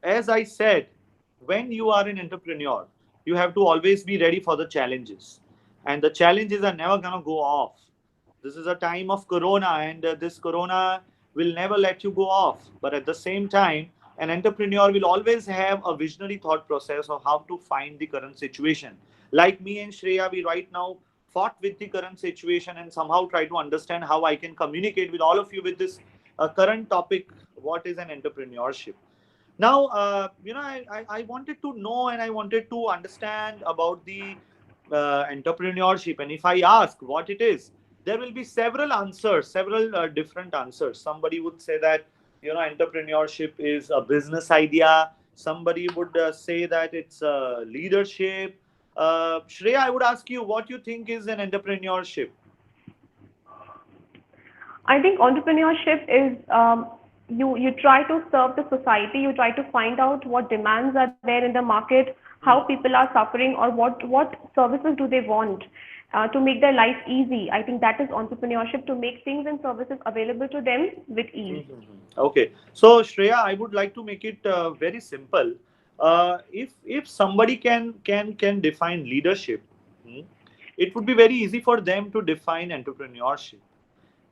as I said, when you are an entrepreneur, you have to always be ready for the challenges, and the challenges are never gonna go off. This is a time of corona, and this corona will never let you go off. But at the same time, an entrepreneur will always have a visionary thought process of how to find the current situation. Like me and Shreya, we right now fought with the current situation and somehow try to understand how I can communicate with all of you with this current topic. What is an entrepreneurship? Now, I wanted to know and I wanted to understand about the entrepreneurship. And if I ask what it is, there will be several answers, several different answers. Somebody would say that, entrepreneurship is a business idea. Somebody would say that it's leadership. Shreya, I would ask you what you think is an entrepreneurship. I think entrepreneurship is you try to serve the society, you try to find out what demands are there in the market, how Mhm. people are suffering, or what services do they want to make their life easy. I think that is entrepreneurship, to make things and services available to them with ease. Mhm. Okay, so Shreya, I would like to make it very simple. If somebody can define leadership, hmm, it would be very easy for them to define entrepreneurship.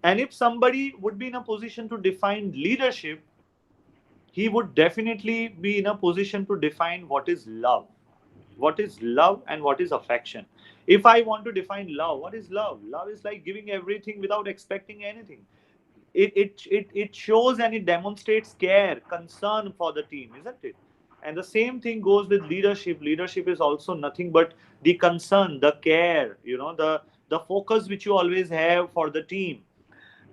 And if somebody would be in a position to define leadership, he would definitely be in a position to define what is love. What is love and what is affection? If I want to define love, what is love? Love is like giving everything without expecting anything. It shows and it demonstrates care, concern for the team, isn't it? And the same thing goes with leadership. Leadership is also nothing but the concern, the care, the focus which you always have for the team.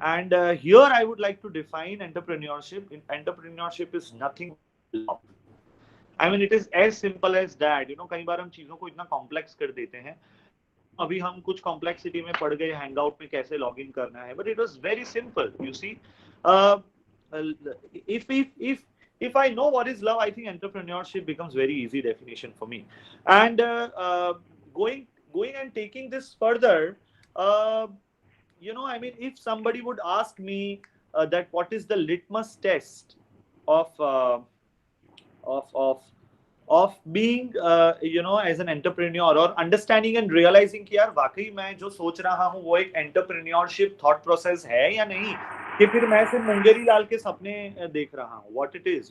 And here I would like to define entrepreneurship. Entrepreneurship is nothing but love. I mean it is as simple as that, कई बार हम चीजों को इतना complex कर देते हैं। अभी हम कुछ कॉम्प्लेक्सिटी में पड़ गए, हैंग आउट में कैसे लॉग इन करना है, but it was very simple, you see. if if I know what is love, I think entrepreneurship becomes very easy definition for me. And going going and taking this further, uh, I mean, if somebody would ask me that what is the litmus test of of of being as an entrepreneur, और understanding and realising कि यार वाकई मैं जो सोच रहा हूँ वो एक एंटरप्रेन्योरशिप थॉट प्रोसेस है या नहीं, कि फिर मैं सिर्फ मुंगेरी लाल के सपने देख रहा हूँ, what it is,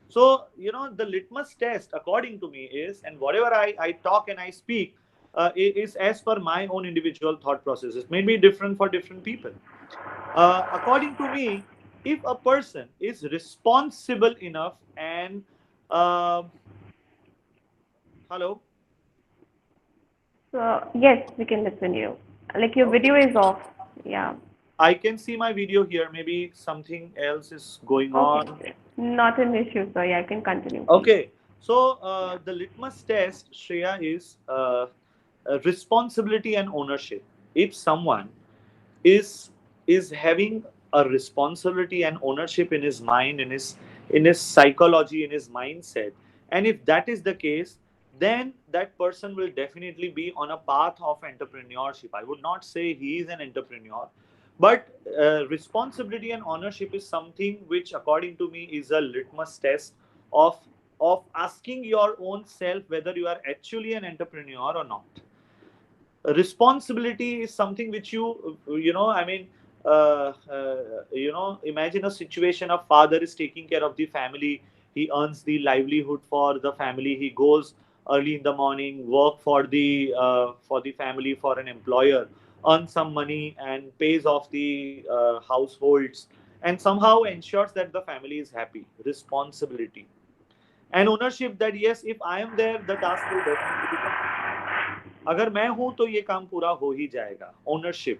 so the litmus test according to me is, and whatever I talk and I speak is as per my own individual thought processes, may be different for different people. According to me, if a person is responsible enough and uh, hello. So yes, we can listen to you. Like your video Okay. is off. Yeah. I can see my video here. Maybe something else is going Okay. on. Not an issue. So yeah, I can continue, please. Okay. So the litmus test, Shreya, is responsibility and ownership. If someone is is having a responsibility and ownership in his mind, in his psychology, in his mindset, and if that is the case, then that person will definitely be on a path of entrepreneurship. I would not say he is an entrepreneur, but responsibility and ownership is something which, according to me, is a litmus test of asking your own self whether you are actually an entrepreneur or not. Responsibility is something which I mean, imagine a situation: a father is taking care of the family, he earns the livelihood for the family, he goes early in the morning, work for the family, for an employer, earns some money and pays off the households, and somehow ensures that the family is happy. Responsibility and ownership, that yes, if I am there, the task will definitely be complete. अगर मैं हूं तो ये काम पूरा हो ही जाएगा. Ownership.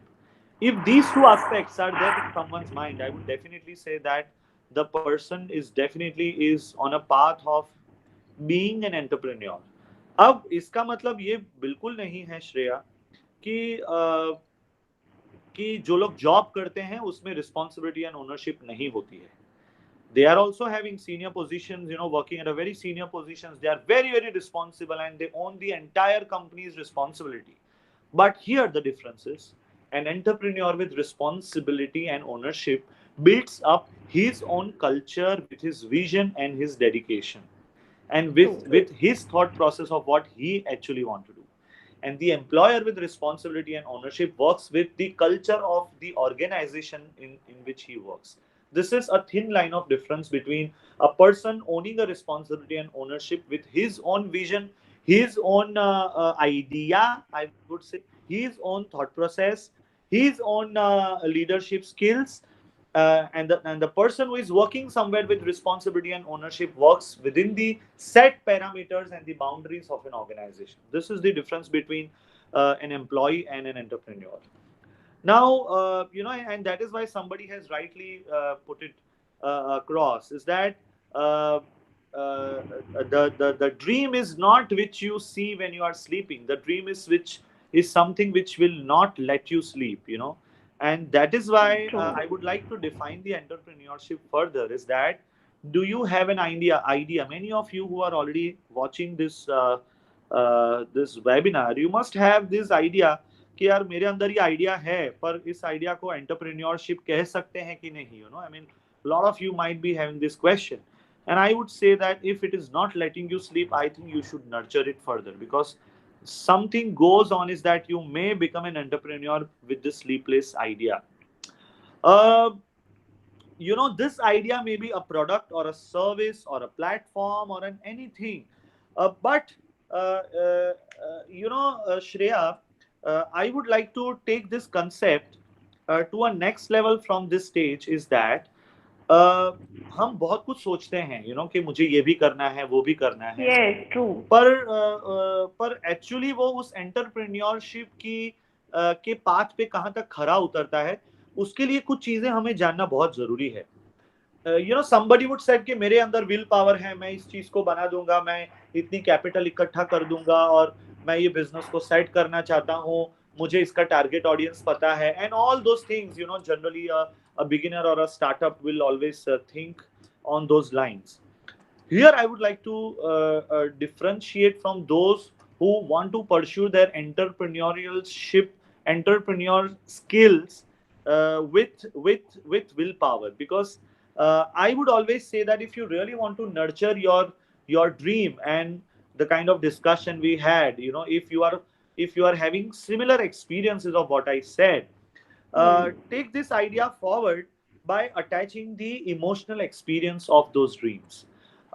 If these two aspects are there in someone's mind, I would definitely say that the person is definitely is on a path of being an entrepreneur. अब इसका मतलब ये बिल्कुल नहीं है श्रेया कि जो लोग जॉब करते हैं उसमें रिस्पॉन्सिबिलिटी एंड ओनरशिप नहीं होती है. They are also having senior positions, working at a very senior positions. They are very, very responsible and they own the entire company's responsibility. But here the difference is, an entrepreneur with responsibility and ownership builds up his own culture with his vision and his dedication, and True. with his thought process of what he actually want to do. And the employer with responsibility and ownership works with the culture of the organization in which he works. This is a thin line of difference between a person owning a responsibility and ownership with his own vision, his own idea, I would say, his own thought process, his own leadership skills, and the person who is working somewhere with responsibility and ownership works within the set parameters and the boundaries of an organization. This is the difference between an employee and an entrepreneur. Now, and that is why somebody has rightly put it across, is that uh, the dream is not which you see when you are sleeping. The dream is something which will not let you sleep. And that is why True. I would like to define the entrepreneurship further. Is that, do you have an idea? Many of you who are already watching this webinar, you must have this idea कि यार मेरे अंदर ये idea है, पर इस idea को entrepreneurship कह सकते हैं कि नहीं. I mean, lot of you might be having this question, and I would say that if it is not letting you sleep, I think you should nurture it further, because something goes on is that you may become an entrepreneur with this sleepless idea. uh, this idea may be a product or a service or a platform or an anything, but Shreya, I would like to take this concept to a next level from this stage. Is that uh, हम बहुत कुछ सोचते हैं, कि मुझे ये भी करना है, वो भी करना है, Yes, true. पर एक्चुअली वो उस एंटरप्रेन्योरशिप के पाथ पे कहाँ तक खरा उतरता है, उसके लिए कुछ चीजें हमें जानना बहुत जरूरी है. समबडी वुड सेड कि मेरे अंदर विल पावर है, मैं इस चीज को बना दूंगा, मैं इतनी कैपिटल इकट्ठा कर दूंगा, और मैं ये बिजनेस को सेट करना चाहता हूँ, मुझे इसका टारगेट ऑडियंस पता है, and all those things. Generally a beginner or a startup will always think on those lines. Here I would like to differentiate from those who want to pursue their entrepreneur skills with willpower, because I would always say that if you really want to nurture your dream, and the kind of discussion we had, if you are having similar experiences of what I said, take this idea forward by attaching the emotional experience of those dreams.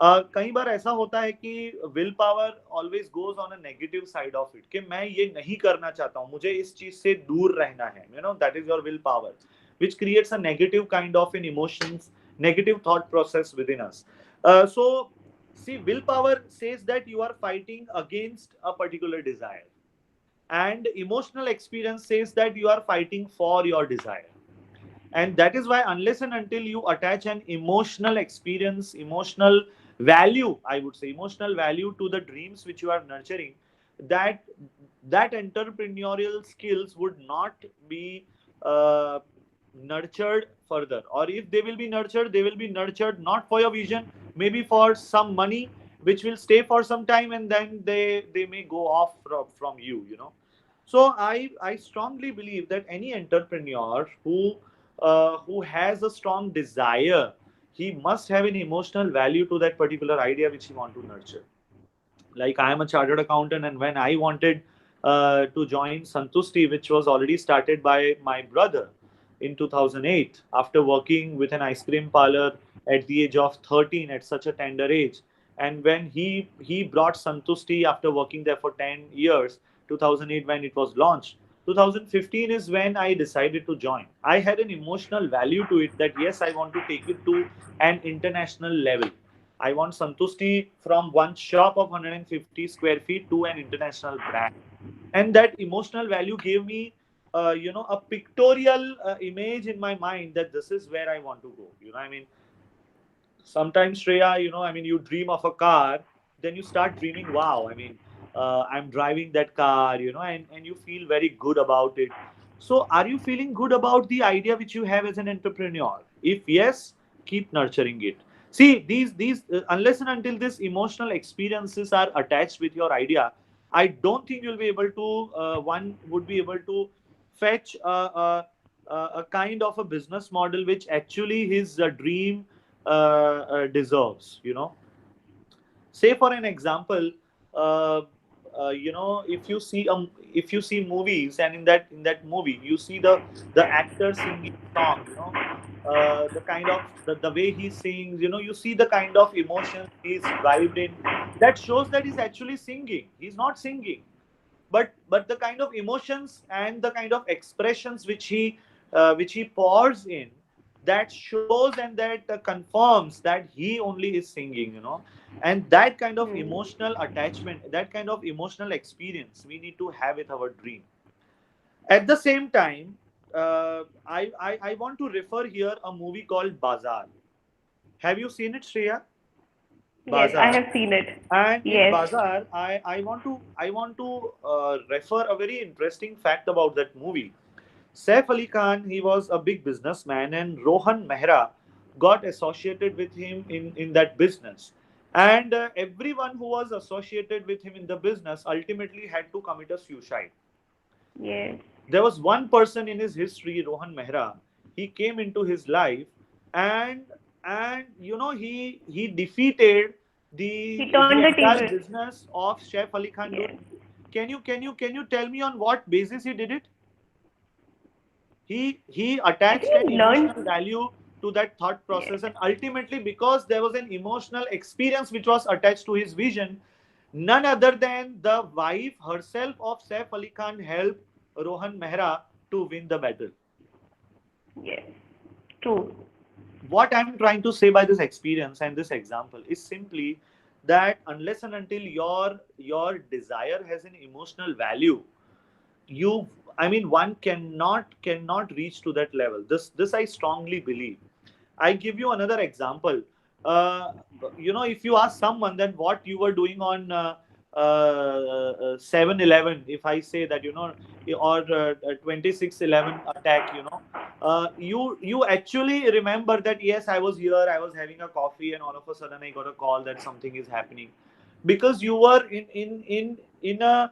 कई बार ऐसा होता है कि will power always goes on a negative side of it, कि मैं ये नहीं करना चाहता हूँ, मुझे इस चीज से दूर रहना है. That is your will power, which creates a negative kind of an emotions, negative thought process within us. So, see, willpower says that you are fighting against a particular desire, and emotional experience says that you are fighting for your desire. And that is why, unless and until you attach an emotional experience, emotional value, I would say emotional value to the dreams which you are nurturing, that that entrepreneurial skills would not be uh, nurtured further. Or if they will be nurtured, they will be nurtured not for your vision, maybe for some money which will stay for some time, and then they may go off from you. So I strongly believe that any entrepreneur who has a strong desire, he must have an emotional value to that particular idea which he want to nurture. Like, I am a chartered accountant, and when I wanted to join Santusti, which was already started by my brother in 2008, after working with an ice cream parlor at the age of 13, at such a tender age, and when he brought Santusti after working there for 10 years, 2008 when it was launched, 2015 is when I decided to join. I had an emotional value to it, that yes, I want to take it to an international level. I want Santusti from one shop of 150 square feet to an international brand. And that emotional value gave me, a pictorial image in my mind that this is where I want to go. I mean, sometimes, Shreya, you dream of a car, then you start dreaming, wow, I mean, I'm driving that car, and you feel very good about it. So, are you feeling good about the idea which you have as an entrepreneur? If yes, keep nurturing it. See, these unless and until these emotional experiences are attached with your idea, I don't think you'll be able to. One would be able to fetch a kind of a business model which actually his dream deserves. Say for an example, uh, if you see if you see movies, and in that movie you see the actor singing song, the kind of the way he sings, you see the kind of emotions he's vibed in. That shows that he's actually singing. He's not singing, but the kind of emotions and the kind of expressions which he pours in, that shows and that confirms that he only is singing. And that kind of Hmm. emotional attachment, that kind of emotional experience we need to have with our dream. At the same time, I want to refer here a movie called Bazaar. Have you seen it, Shreya? Yes, I Bazaar. have seen it. And in Yes. Bazaar, I want to refer a very interesting fact about that movie. Saif Ali Khan, he was a big businessman, and Rohan Mehra got associated with him in that business. And everyone who was associated with him in the business ultimately had to commit a suicide. Yes. There was one person in his history, Rohan Mehra. He came into his life, and he defeated He the turned the entire table. business of Chef Ali Khan Yes. doing. Can you tell me on what basis he did it? He I think attached an he emotional learned. value to that thought Yes. process, and ultimately, because there was an emotional experience which was attached to his vision, none other than the wife herself of Saif Ali Khan helped Rohan Mehra to win the battle. Yes. True. What I'm trying to say by this experience and this example is simply that unless and until your desire has an emotional value, you one cannot reach to that level. This I strongly believe. I give you another example. uh, if you ask someone then what you were doing on 7-Eleven, if I say that, or 26/11 attack, you actually remember that, yes, I was here, I was having a coffee, and all of a sudden I got a call that something is happening, because you were in a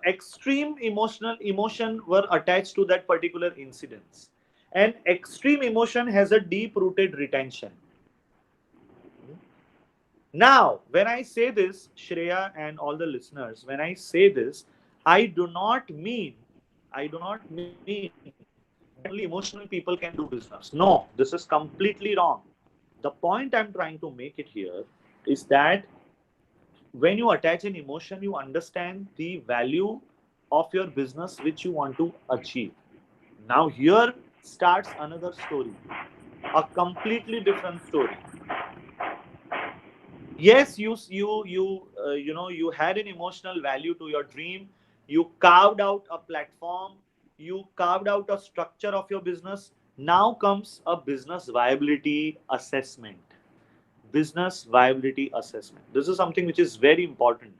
extreme emotion were attached to that particular incidents. And extreme emotion has a deep rooted retention. Now, when I say this, Shreya and all the listeners, when I say this, I do not mean that only emotional people can do business. No, this is completely wrong. The point I'm trying to make it here is that when you attach an emotion, you understand the value of your business which you want to achieve. Now, here starts another story, a completely different story. Yes, you had an emotional value to your dream. You carved out a platform. You carved out a structure of your business. Now comes a business viability assessment. Business viability assessment. This is something which is very important.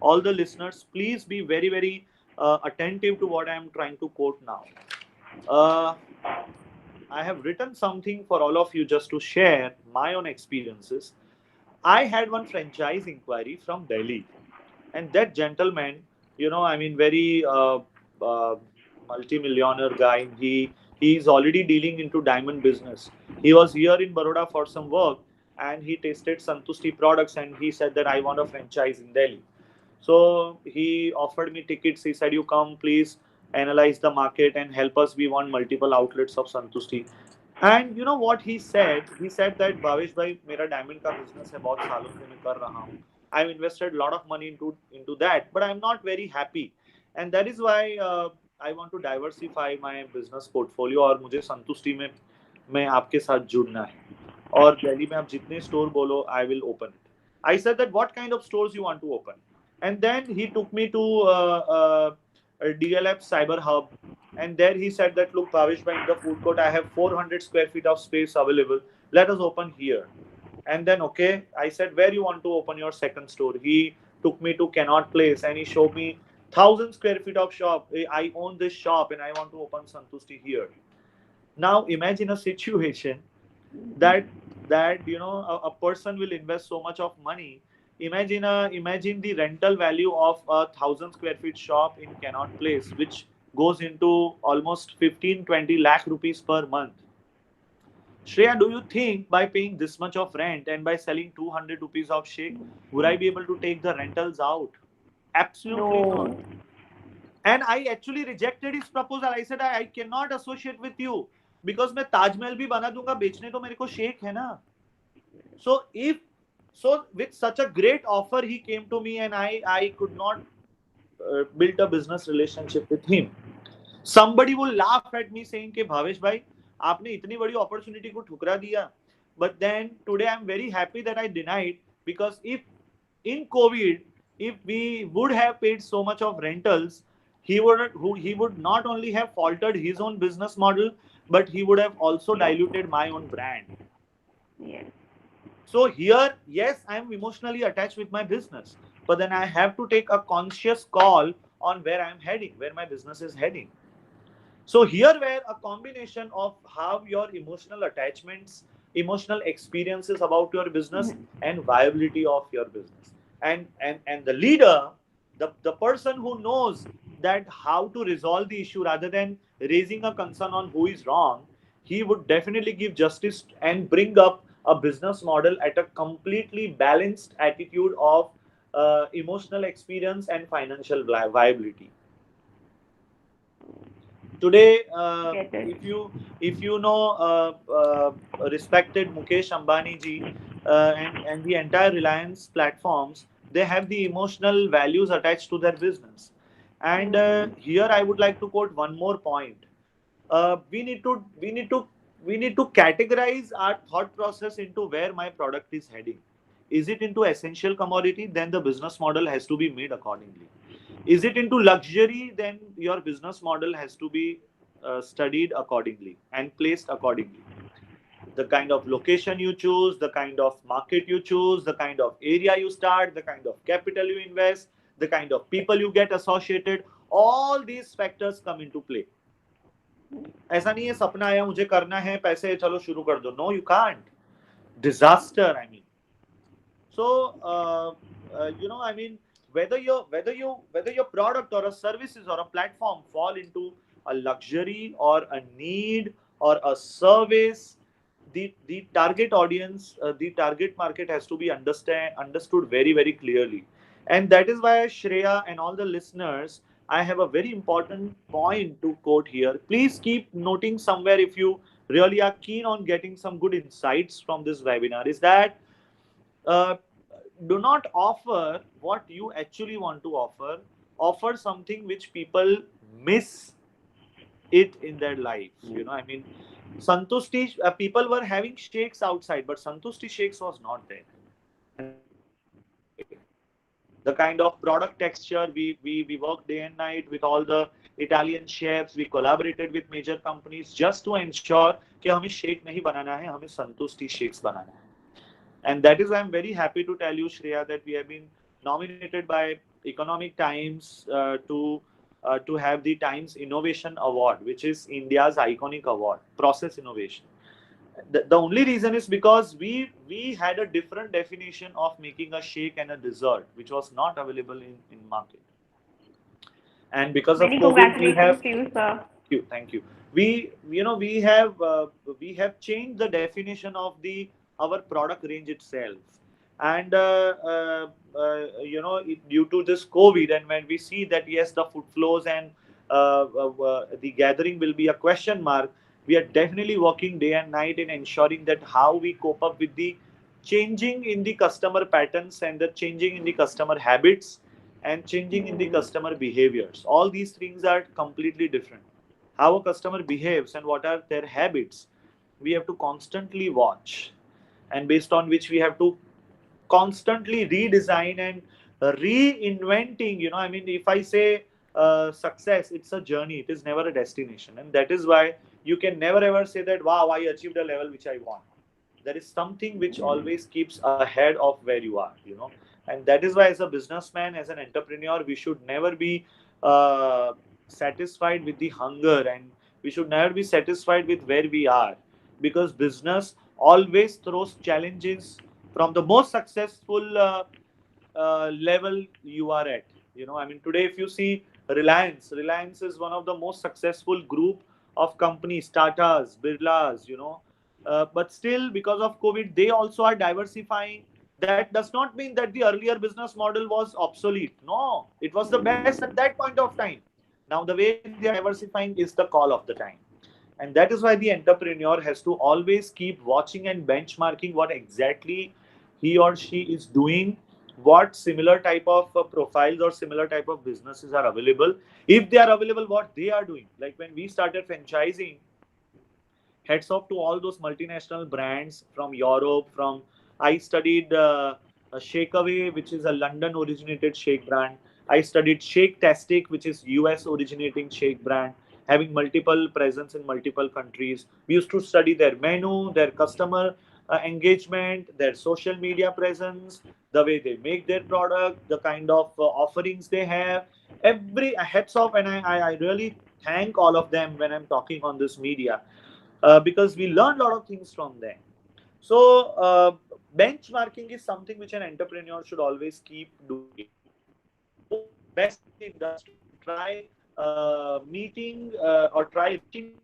All the listeners, please be very, very attentive to what I am trying to quote now. Uh, I have written something for all of you just to share my own experiences. I had one franchise inquiry from Delhi, and that gentleman, very multi-millionaire guy. He's already dealing into diamond business. He was here in Baroda for some work, and he tasted Santushti products, and he said that I want a franchise in Delhi. So he offered me tickets. He said, "You come, please analyze the market and help us. We want multiple outlets of Santushti." And you know what he said? He said that, "Bhavesh bhai, मेरा diamond का business है, बहुत सालों से मैं कर रहा हूँ. I've invested a lot of money into that, but I'm not very happy, and that is why I want to diversify my business portfolio, और मुझे संतुष्टि में आपके साथ जुड़ना है. और दिल्ली में आप जितने स्टोर बोलो, I will open it." I said that, "What kind of stores you want to open?" And then he took me to a DLF Cyber Hub, and there he said that, "Look, Bhavesh bhai, in the food court, I have 400 square feet of space available. Let us open here." And then, okay, I said, "Where you want to open your second store?" He took me to Cannot Place, and he showed me 1,000 square feet of shop. I own this shop and I want to open Santushti here. Now imagine a situation that a person will invest so much of money. Imagine the rental value of a 1,000 square feet shop in Cannot Place, which goes into almost 15-20 lakh rupees per month. Shreya, do you think by paying this much of rent and by selling 200 rupees of shake, would I be able to take the rentals out? Absolutely not. No. And I actually rejected his proposal. I said I cannot associate with you because मैं ताजमहल भी बना दूंगा, बेचने तो मेरे को शेख है ना. So if so with such a great offer he came to me and I could not build a business relationship with him. Somebody will laugh at me saying कि भावेश भाई आपने इतनी बड़ी opportunity को ठुकरा दिया. But then today I'm very happy that I denied, because if in COVID, if we would have paid so much of rentals, he would not only have faltered his own business model, but he would have also diluted my own brand. Yes. So here, yes, I am emotionally attached with my business, but then I have to take a conscious call on where I am heading, where my business is heading. So here where a combination of how your emotional attachments, emotional experiences about your business and viability of your business. And the leader, the person who knows that how to resolve the issue rather than raising a concern on who is wrong, he would definitely give justice and bring up a business model at a completely balanced attitude of emotional experience and financial viability. Today, Get it. if you know respected Mukesh Ambani ji, and the entire Reliance platforms, they have the emotional values attached to their business. And here I would like to quote one more point. We need to categorize our thought process into where my product is heading. Is it into essential commodity? Then the business model has to be made accordingly. Is it into luxury? Then your business model has to be studied accordingly and placed accordingly. The kind of location you choose, the kind of market you choose, the kind of area you start, the kind of capital you invest, the kind of people you get associated, all these factors come into play. ऐसा नहीं है सपना आया मुझे करना है पैसे चलो शुरू कर दो. No, you can't. Disaster, I mean. So, I mean, whether your product or a services or a platform fall into a luxury or a need or a service, the target audience, the target market has to be understood very very clearly. And that is why, Shreya and all the listeners, I have a very important point to quote here. Please keep noting somewhere if you really are keen on getting some good insights from this webinar. Is that uh, do not offer what you actually want to offer. Offer something which people miss it in their life. I mean, Santushti, people were having shakes outside, but Santushti shakes was not there. The kind of product texture, we worked day and night with all the Italian chefs. We collaborated with major companies just to ensure कि हमें shake नहीं बनाना है, हमें Santushti shakes बनाना है. And that is why I'm very happy to tell you, Shreya, that we have been nominated by Economic Times to have the Times Innovation Award, which is India's iconic award, process innovation. The only reason is because we had a different definition of making a shake and a dessert, which was not available in market. And because of Many COVID, we congratulations have to you, sir. thank you. We have changed the definition of the our product range itself. And due to this COVID, and when we see that yes, the food flows and the gathering will be a question mark, we are definitely working day and night in ensuring that how we cope up with the changing in the customer patterns and the changing in the customer habits and changing in the customer behaviors. All these things are completely different. How a customer behaves and what are their habits, we have to constantly watch, and based on which we have to constantly redesign and reinventing. I mean, if I say success, it's a journey, it is never a destination. And that is why you can never ever say that, wow, I achieved a level which I want. There is something which always keeps ahead of where you are. And that is why, as a businessman, as an entrepreneur, we should never be satisfied with the hunger, and we should never be satisfied with where we are, because business always throws challenges from the most successful level you are at. I mean, today if you see Reliance is one of the most successful group of companies, Tatas, Birlas, but still because of COVID, they also are diversifying. That does not mean that the earlier business model was obsolete. No, it was the best at that point of time. Now the way they are diversifying is the call of the time. And that is why the entrepreneur has to always keep watching and benchmarking what exactly he or she is doing, what similar type of profiles or similar type of businesses are available. If they are available, what they are doing. Like when we started franchising, heads off to all those multinational brands from Europe. From I studied Shakeaway, which is a London originated shake brand. I studied Shake Tastic, which is US originating shake brand, having multiple presence in multiple countries. We used to study their menu, their customer engagement, their social media presence, the way they make their product, the kind of offerings they have. Every heads off, and I really thank all of them when I'm talking on this media, because we learn a lot of things from them. So, benchmarking is something which an entrepreneur should always keep doing. Go for the best in the industry. Try meeting or try reaching to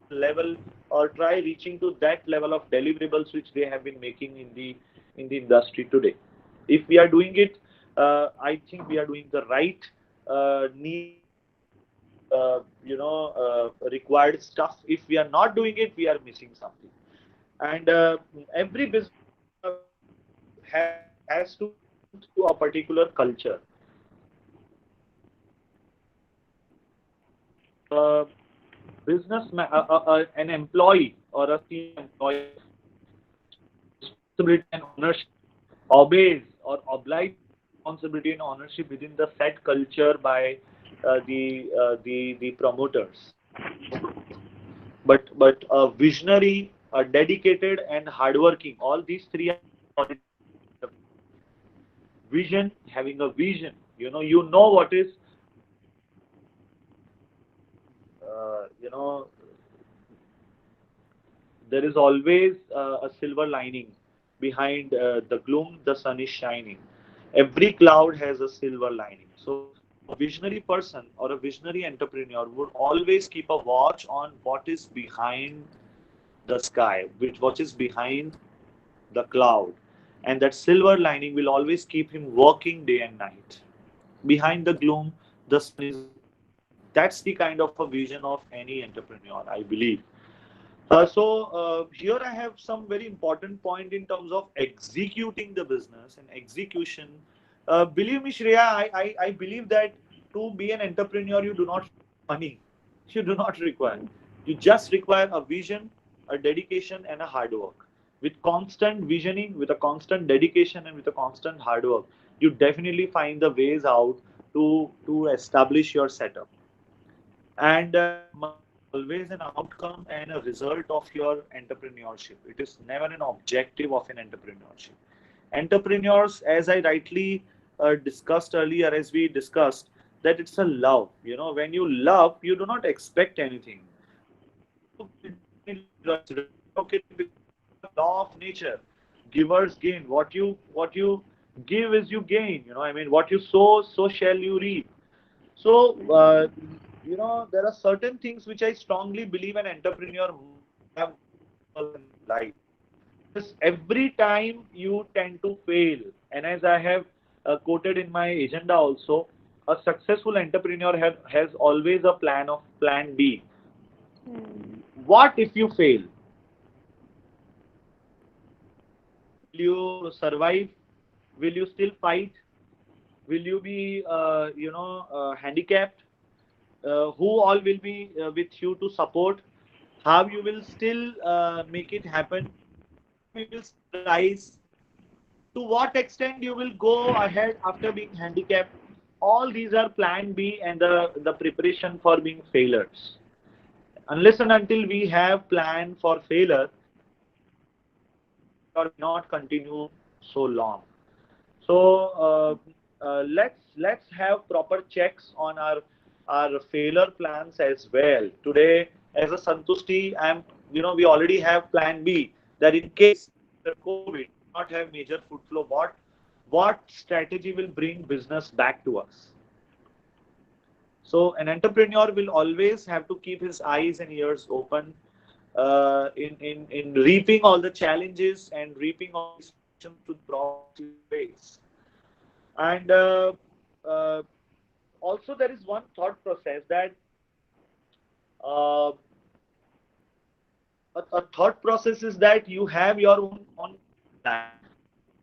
that level, or try reaching to that level of deliverables which they have been making in the industry today. If we are doing it, I think we are doing the right needed required stuff. If we are not doing it, we are missing something. And every business has to belong to a particular culture. A an employee or a senior employee responsibility and ownership, obeys or obliges responsibility and ownership within the set culture by the promoters. But a visionary, a dedicated, and hardworking. All these three are qualities of an entrepreneur. Vision, having a vision. You know what is there is always a silver lining behind the gloom. The sun is shining. Every cloud has a silver lining. So a visionary person or a visionary entrepreneur would always keep a watch on what is behind the sky, which what is behind the cloud, and that silver lining will always keep him working day and night. Behind the gloom, the sun is rising. That's the kind of a vision of any entrepreneur, I believe. So here I have some very important point in terms of executing the business and execution. Believe me, Shreya, I believe that to be an entrepreneur, you do not require money. You do not require. You just require a vision, a dedication, and a hard work. With constant visioning, with a constant dedication, and with a constant hard work, you definitely find the ways out to establish your setup. And money is always an outcome and a result of your entrepreneurship. It is never an objective of an entrepreneurship. Entrepreneurs, as I rightly discussed earlier, as we discussed, that it's a love. When you love, you do not expect anything. What you give will definitely be reciprocated, because it is a law of nature. Givers gain. What you give is you gain. I mean, what you sow, so shall you reap. So, there are certain things which I strongly believe an entrepreneur must have those principles in their life. Because every time you tend to fail, and as I have quoted in my agenda also, a successful entrepreneur has always a plan B. Hmm. What if you fail? Will you survive? Will you still fight? Will you be, handicapped? Who all will be with you to support? How you will still make it happen? How you will still rise? To what extent you will go ahead after being handicapped? All these are plan B and the preparation for being failures. Unless and until we have plan for failure, the business may or may not continue so long. So let's have proper checks on our failure plans as well. Today, as a Santushti, we already have plan B, that in case after COVID we do not have major food flow, what strategy will bring business back to us. So an entrepreneur will always have to keep his eyes and ears open in reaping all the challenges and reaping all the situations to the problems you face. And also there is one thought process that uh, a thought process is that you have your own life,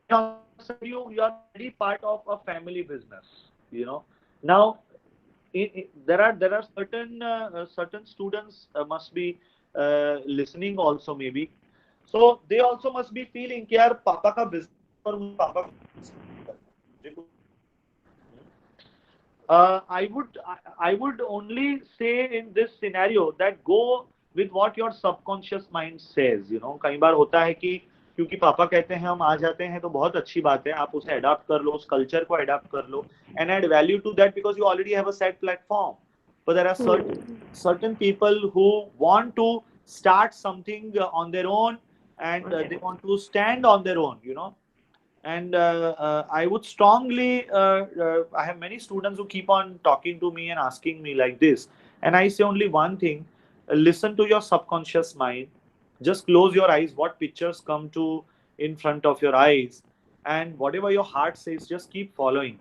and on the other side you are already part of a family business. You know, now there are certain students must be listening also maybe, so they also must be feeling कि यार पापा का business है और मुझे पापा का business नहीं करना है, मुझे कुछ I would only say in this scenario that go with what your subconscious mind says. कई बार होता है कि क्योंकि पापा कहते हैं हम आ जाते हैं तो बहुत अच्छी बात है, आप उसे अडॉप्ट कर लो, उस कल्चर को अडॉप्ट कर लो and add value to that because you already have a set platform. But there are certain people who want to start something on their own, and they want to stand on their own. And I would strongly I have many students who keep on talking to me and asking me like this, and I say only one thing: listen to your subconscious mind. Just close your eyes, what pictures come to in front of your eyes, and whatever your heart says, just keep following.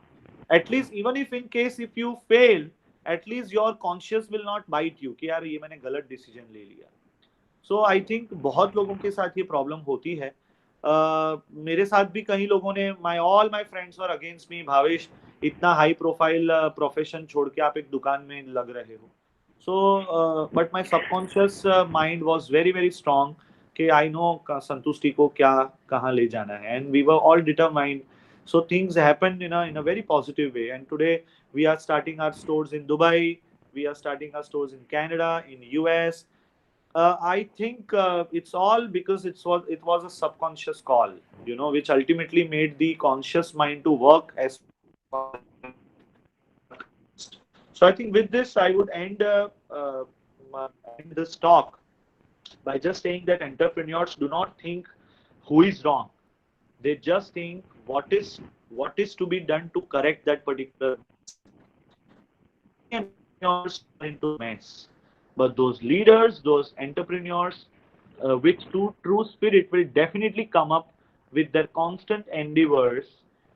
At least, even if in case if you fail, at least your conscious will not bite you कि यार ये मैंने गलत decision ले लिया. सो I think बहुत लोगों के साथ ये प्रॉब्लम होती है. मेरे साथ भी कई लोगों ने all my friends were against me, Bhavesh इतना हाई प्रोफाइल प्रोफेशन छोड़ के आप एक दुकान में लग रहे हो. So but my subconscious mind was very very strong कि आई नो संतुष्टि को क्या कहाँ ले जाना है, and we were all determined. So things happened in a very positive way, and today we are starting our stores in Dubai, we are starting our stores in Canada, in US. I think it's all because it was a subconscious call, which ultimately made the conscious mind to work as. So I think with this I would end this talk by just saying that entrepreneurs do not think who is wrong. They just think what is to be done to correct that particular mess. Many entrepreneurs are into mess, but those leaders, those entrepreneurs with true spirit will definitely come up with their constant endeavors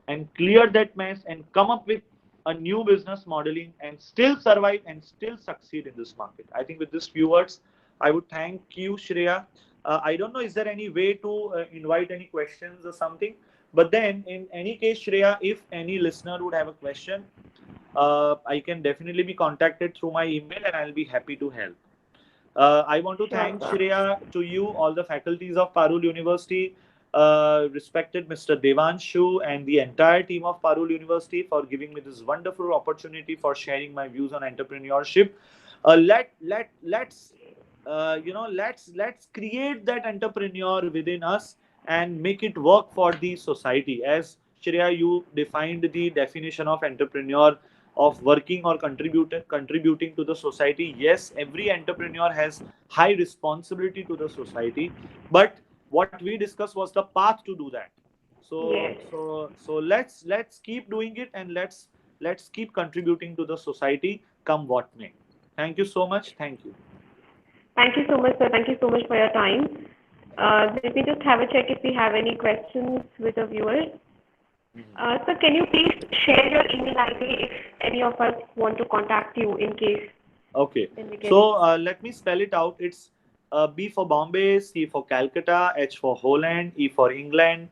and clear that mess and come up with a new business modeling and still survive and still succeed in this market. I think with these few words, I would thank you, Shreya. I don't know, is there any way to invite any questions or something? But then, in any case, Shreya, if any listener would have a question, I can definitely be contacted through my email and I'll be happy to help. I want to thank Shreya, to you, all the faculties of Parul University, respected Mr. Devanshu, and the entire team of Parul University for giving me this wonderful opportunity for sharing my views on entrepreneurship. Let's create that entrepreneur within us and make it work for the society. As Shreya, you defined the definition of entrepreneur of working or contributing to the society. Yes, every entrepreneur has high responsibility to the society, but what we discussed was the path to do that. So Yes. so let's keep doing it, and let's keep contributing to the society, come what may. Thank you so much. Thank you. Thank you so much, sir. Thank you so much for your time. Let me just have a check if we have any questions with the viewers. Sir, can you please share your email ID if any of us want to contact you in case? Okay. Then we can- So let me spell it out. It's B for Bombay, C for Calcutta, H for Holland, E for England,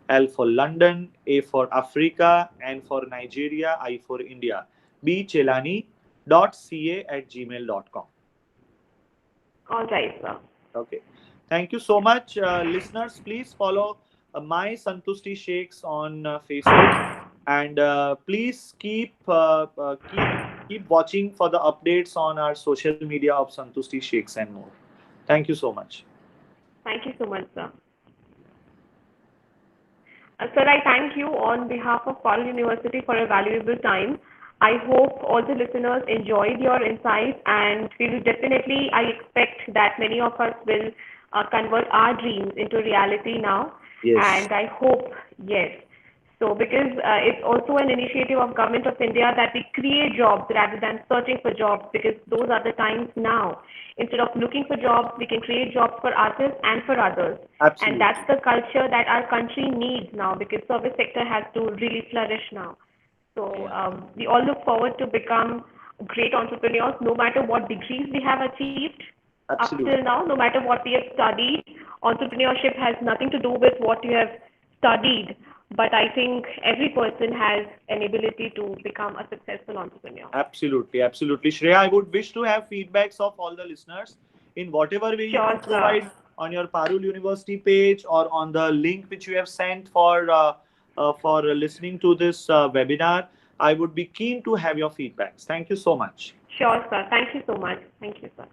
L for London, A for Africa, N for Nigeria, I for India. bchelani.ca@gmail.com. All right, sir. Okay. Thank you so much. Listeners, please follow my Santushti Shakes on Facebook, and please keep watching for the updates on our social media of Santushti Shakes and more. Thank you so much. Thank you so much, sir. Sir, I thank you on behalf of Parul University for a valuable time. I hope all the listeners enjoyed your insights, and we will definitely, I expect that many of us will convert our dreams into reality now. Yes. And I hope, yes. So because it's also an initiative of Government of India that we create jobs rather than searching for jobs, because those are the times now. Instead of looking for jobs, we can create jobs for ourselves and for others. And Absolutely. that's the culture that our country needs now, because service sector has to really flourish now. So Yeah. we all look forward to become great entrepreneurs, no matter what degrees we have achieved up till Absolutely. now, no matter what we have studied. Entrepreneurship has nothing to do with what you have studied, but I think every person has an ability to become a successful entrepreneur. Absolutely, absolutely. Shreya, I would wish to have feedbacks of all the listeners in whatever way you Sure, could sir. provide on your Parul University page or on the link which you have sent for listening to this webinar. I would be keen to have your feedbacks. Thank you so much. Sure, sir. Thank you so much. Thank you, sir.